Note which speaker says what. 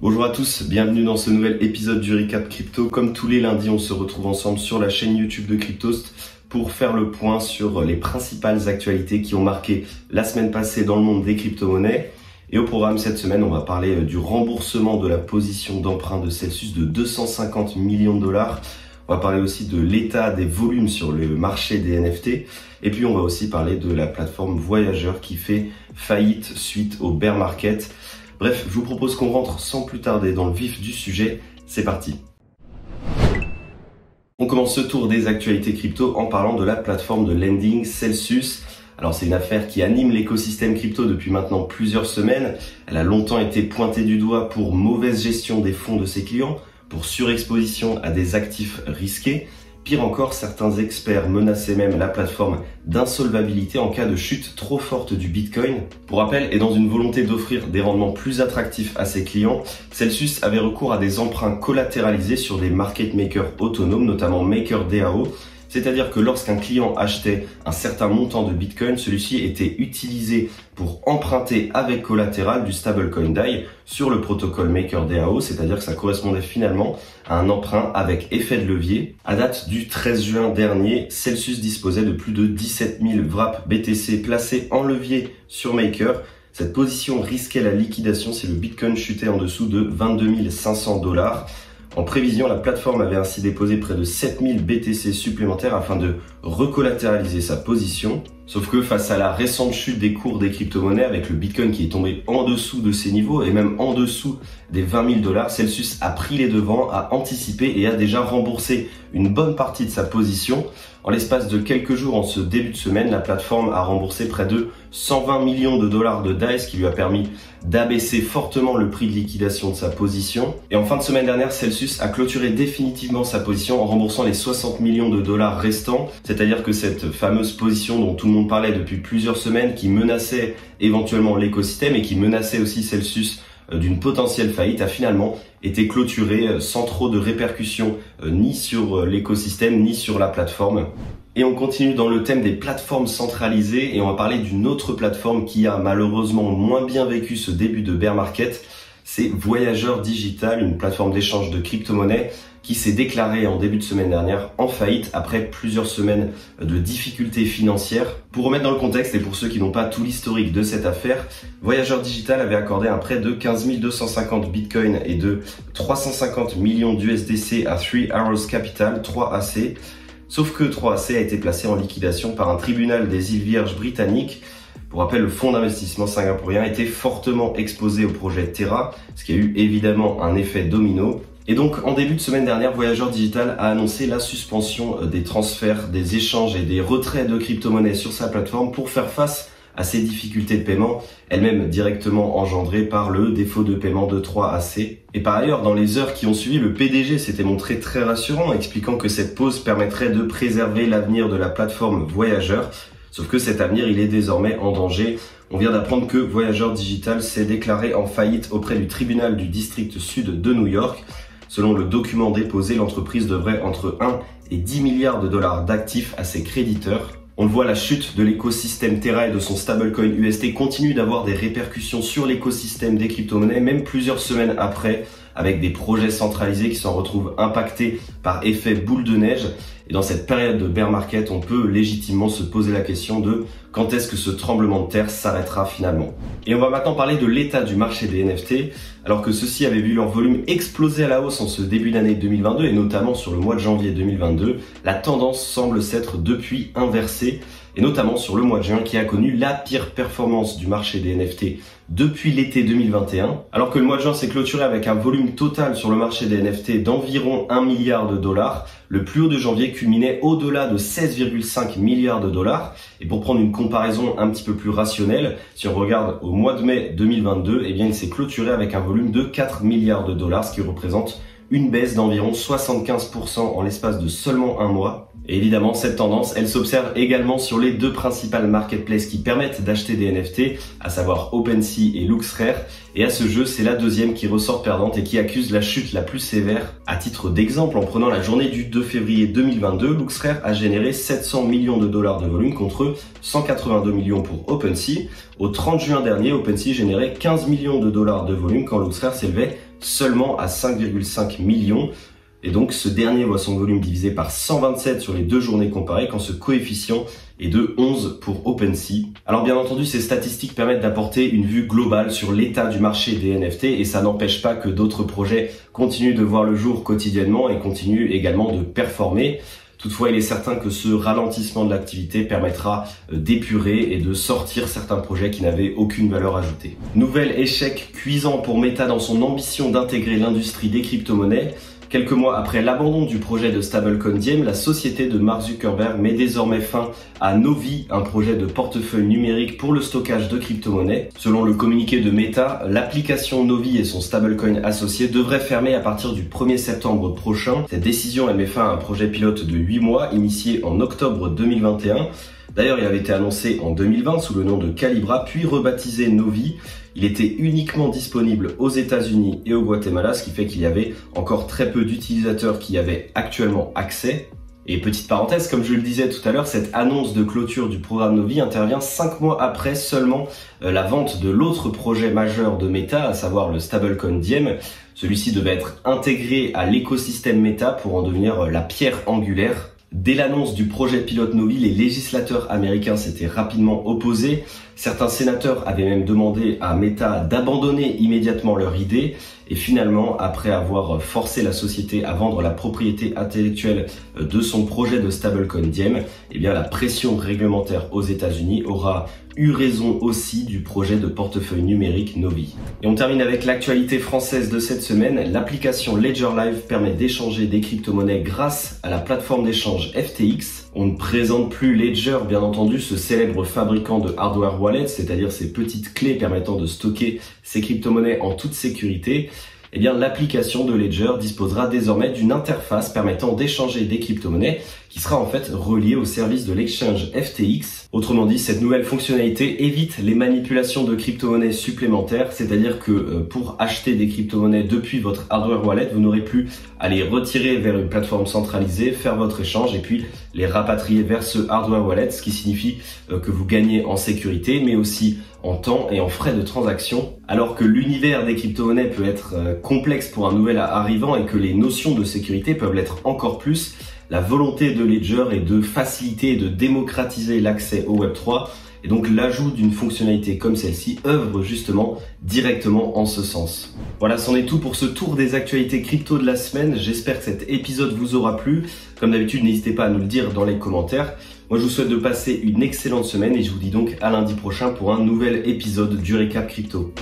Speaker 1: Bonjour à tous, bienvenue dans ce nouvel épisode du Recap Crypto. Comme tous les lundis, on se retrouve ensemble sur la chaîne YouTube de Cryptost pour faire le point sur les principales actualités qui ont marqué la semaine passée dans le monde des crypto-monnaies. Et au programme cette semaine, on va parler du remboursement de la position d'emprunt de Celsius de 250 millions de dollars. On va parler aussi de l'état des volumes sur le marché des NFT. Et puis on va aussi parler de la plateforme Voyageur qui fait faillite suite au bear market. Bref, je vous propose qu'on rentre sans plus tarder dans le vif du sujet. C'est parti. On commence ce tour des actualités crypto en parlant de la plateforme de lending Celsius. Alors c'est une affaire qui anime l'écosystème crypto depuis maintenant plusieurs semaines. Elle a longtemps été pointée du doigt pour mauvaise gestion des fonds de ses clients, pour surexposition à des actifs risqués. Pire encore, certains experts menaçaient même la plateforme d'insolvabilité en cas de chute trop forte du Bitcoin. Pour rappel, et dans une volonté d'offrir des rendements plus attractifs à ses clients, Celsius avait recours à des emprunts collatéralisés sur des market makers autonomes, notamment MakerDAO. C'est-à-dire que lorsqu'un client achetait un certain montant de Bitcoin, celui-ci était utilisé pour emprunter avec collatéral du stablecoin DAI sur le protocole MakerDAO, c'est-à-dire que ça correspondait finalement à un emprunt avec effet de levier. À date du 13 juin dernier, Celsius disposait de plus de 17 000 wraps BTC placés en levier sur Maker. Cette position risquait la liquidation si le Bitcoin chutait en dessous de 22 500 $. En prévision, la plateforme avait ainsi déposé près de 7000 BTC supplémentaires afin de recollatéraliser sa position. Sauf que face à la récente chute des cours des crypto-monnaies, avec le Bitcoin qui est tombé en dessous de ses niveaux et même en dessous des 20 000 $, Celsius a pris les devants, a anticipé et a déjà remboursé une bonne partie de sa position. En l'espace de quelques jours, en ce début de semaine, la plateforme a remboursé près de 120 millions de dollars de DAI, ce qui lui a permis d'abaisser fortement le prix de liquidation de sa position. Et en fin de semaine dernière, Celsius a clôturé définitivement sa position en remboursant les 60 millions de dollars restants. C'est-à-dire que cette fameuse position dont tout le monde parlait depuis plusieurs semaines, qui menaçait éventuellement l'écosystème et qui menaçait aussi Celsius d'une potentielle faillite, a finalement été clôturée sans trop de répercussions ni sur l'écosystème ni sur la plateforme. Et on continue dans le thème des plateformes centralisées et on va parler d'une autre plateforme qui a malheureusement moins bien vécu ce début de bear market. C'est Voyageur Digital, une plateforme d'échange de crypto-monnaies qui s'est déclarée en début de semaine dernière en faillite après plusieurs semaines de difficultés financières. Pour remettre dans le contexte et pour ceux qui n'ont pas tout l'historique de cette affaire, Voyageur Digital avait accordé un prêt de 15 250 Bitcoin et de 350 millions d'USDC à 3 Arrows Capital, 3AC. Sauf que 3AC a été placé en liquidation par un tribunal des îles Vierges britanniques. Pour rappel, le fonds d'investissement singapourien était fortement exposé au projet Terra, ce qui a eu évidemment un effet domino. Et donc, en début de semaine dernière, Voyageur Digital a annoncé la suspension des transferts, des échanges et des retraits de crypto-monnaies sur sa plateforme pour faire face à ces difficultés de paiement, elles-mêmes directement engendrées par le défaut de paiement de 3AC. Et par ailleurs, dans les heures qui ont suivi, le PDG s'était montré très rassurant, expliquant que cette pause permettrait de préserver l'avenir de la plateforme Voyageur. Sauf que cet avenir, il est désormais en danger. On vient d'apprendre que Voyageur Digital s'est déclaré en faillite auprès du tribunal du district sud de New York. Selon le document déposé, l'entreprise devrait entre 1 et 10 milliards de dollars d'actifs à ses créditeurs. On le voit, la chute de l'écosystème Terra et de son stablecoin UST continue d'avoir des répercussions sur l'écosystème des crypto-monnaies, même plusieurs semaines après, avec des projets centralisés qui s'en retrouvent impactés par effet boule de neige. Et dans cette période de bear market, on peut légitimement se poser la question de quand est-ce que ce tremblement de terre s'arrêtera finalement. Et on va maintenant parler de l'état du marché des NFT. Alors que ceux-ci avaient vu leur volume exploser à la hausse en ce début d'année 2022 et notamment sur le mois de janvier 2022, la tendance semble s'être depuis inversée. Et notamment sur le mois de juin qui a connu la pire performance du marché des NFT depuis l'été 2021. Alors que le mois de juin s'est clôturé avec un volume total sur le marché des NFT d'environ 1 milliard de dollars, le plus haut de janvier culminait au-delà de 16,5 milliards de dollars. Et pour prendre une comparaison un petit peu plus rationnelle, si on regarde au mois de mai 2022, eh bien il s'est clôturé avec un volume de 4 milliards de dollars, ce qui représente une baisse d'environ 75% en l'espace de seulement un mois. Et évidemment, cette tendance, elle s'observe également sur les deux principales marketplaces qui permettent d'acheter des NFT, à savoir OpenSea et LooksRare. Et à ce jeu, c'est la deuxième qui ressort perdante et qui accuse la chute la plus sévère. À titre d'exemple, en prenant la journée du 2 février 2022, LooksRare a généré 700 millions de dollars de volume contre 182 millions pour OpenSea. Au 30 juin dernier, OpenSea générait 15 millions de dollars de volume quand LooksRare s'élevait seulement à 5,5 millions. Et donc ce dernier voit son volume divisé par 127 sur les 2 journées comparées quand ce coefficient est de 11 pour OpenSea. Alors bien entendu, ces statistiques permettent d'apporter une vue globale sur l'état du marché des NFT et ça n'empêche pas que d'autres projets continuent de voir le jour quotidiennement et continuent également de performer. Toutefois, il est certain que ce ralentissement de l'activité permettra d'épurer et de sortir certains projets qui n'avaient aucune valeur ajoutée. Nouvel échec cuisant pour Meta dans son ambition d'intégrer l'industrie des crypto-monnaies. Quelques mois après l'abandon du projet de stablecoin Diem, la société de Mark Zuckerberg met désormais fin à Novi, un projet de portefeuille numérique pour le stockage de crypto-monnaies. Selon le communiqué de Meta, l'application Novi et son stablecoin associé devraient fermer à partir du 1er septembre prochain. Cette décision, elle met fin à un projet pilote de 8 mois, initié en octobre 2021. D'ailleurs, il avait été annoncé en 2020 sous le nom de Calibra, puis rebaptisé Novi. Il était uniquement disponible aux États-Unis et au Guatemala, ce qui fait qu'il y avait encore très peu d'utilisateurs qui y avaient actuellement accès. Et petite parenthèse, comme je le disais tout à l'heure, cette annonce de clôture du programme Novi intervient 5 mois après seulement la vente de l'autre projet majeur de Meta, à savoir le stablecoin Diem. Celui-ci devait être intégré à l'écosystème Meta pour en devenir la pierre angulaire. Dès l'annonce du projet pilote Novi, les législateurs américains s'étaient rapidement opposés. Certains sénateurs avaient même demandé à Meta d'abandonner immédiatement leur idée. Et finalement, après avoir forcé la société à vendre la propriété intellectuelle de son projet de stablecoin Diem, eh bien la pression réglementaire aux États-Unis aura eu raison aussi du projet de portefeuille numérique Novi. Et on termine avec l'actualité française de cette semaine. L'application Ledger Live permet d'échanger des crypto-monnaies grâce à la plateforme d'échange FTX. On ne présente plus Ledger, bien entendu, ce célèbre fabricant de hardware wallet, c'est-à-dire ces petites clés permettant de stocker ces crypto-monnaies en toute sécurité. Eh bien, l'application de Ledger disposera désormais d'une interface permettant d'échanger des crypto-monnaies qui sera en fait reliée au service de l'exchange FTX. Autrement dit, cette nouvelle fonctionnalité évite les manipulations de crypto-monnaies supplémentaires, c'est-à-dire que pour acheter des crypto-monnaies depuis votre hardware wallet, vous n'aurez plus à les retirer vers une plateforme centralisée, faire votre échange et puis les rapatrier vers ce hardware wallet, ce qui signifie que vous gagnez en sécurité, mais aussi en temps et en frais de transaction. Alors que l'univers des crypto-monnaies peut être complexe pour un nouvel arrivant et que les notions de sécurité peuvent l'être encore plus, la volonté de Ledger est de faciliter et de démocratiser l'accès au Web3. Et donc l'ajout d'une fonctionnalité comme celle-ci œuvre justement directement en ce sens. Voilà, c'en est tout pour ce tour des actualités crypto de la semaine. J'espère que cet épisode vous aura plu. Comme d'habitude, n'hésitez pas à nous le dire dans les commentaires. Moi, je vous souhaite de passer une excellente semaine et je vous dis donc à lundi prochain pour un nouvel épisode du Récap Crypto.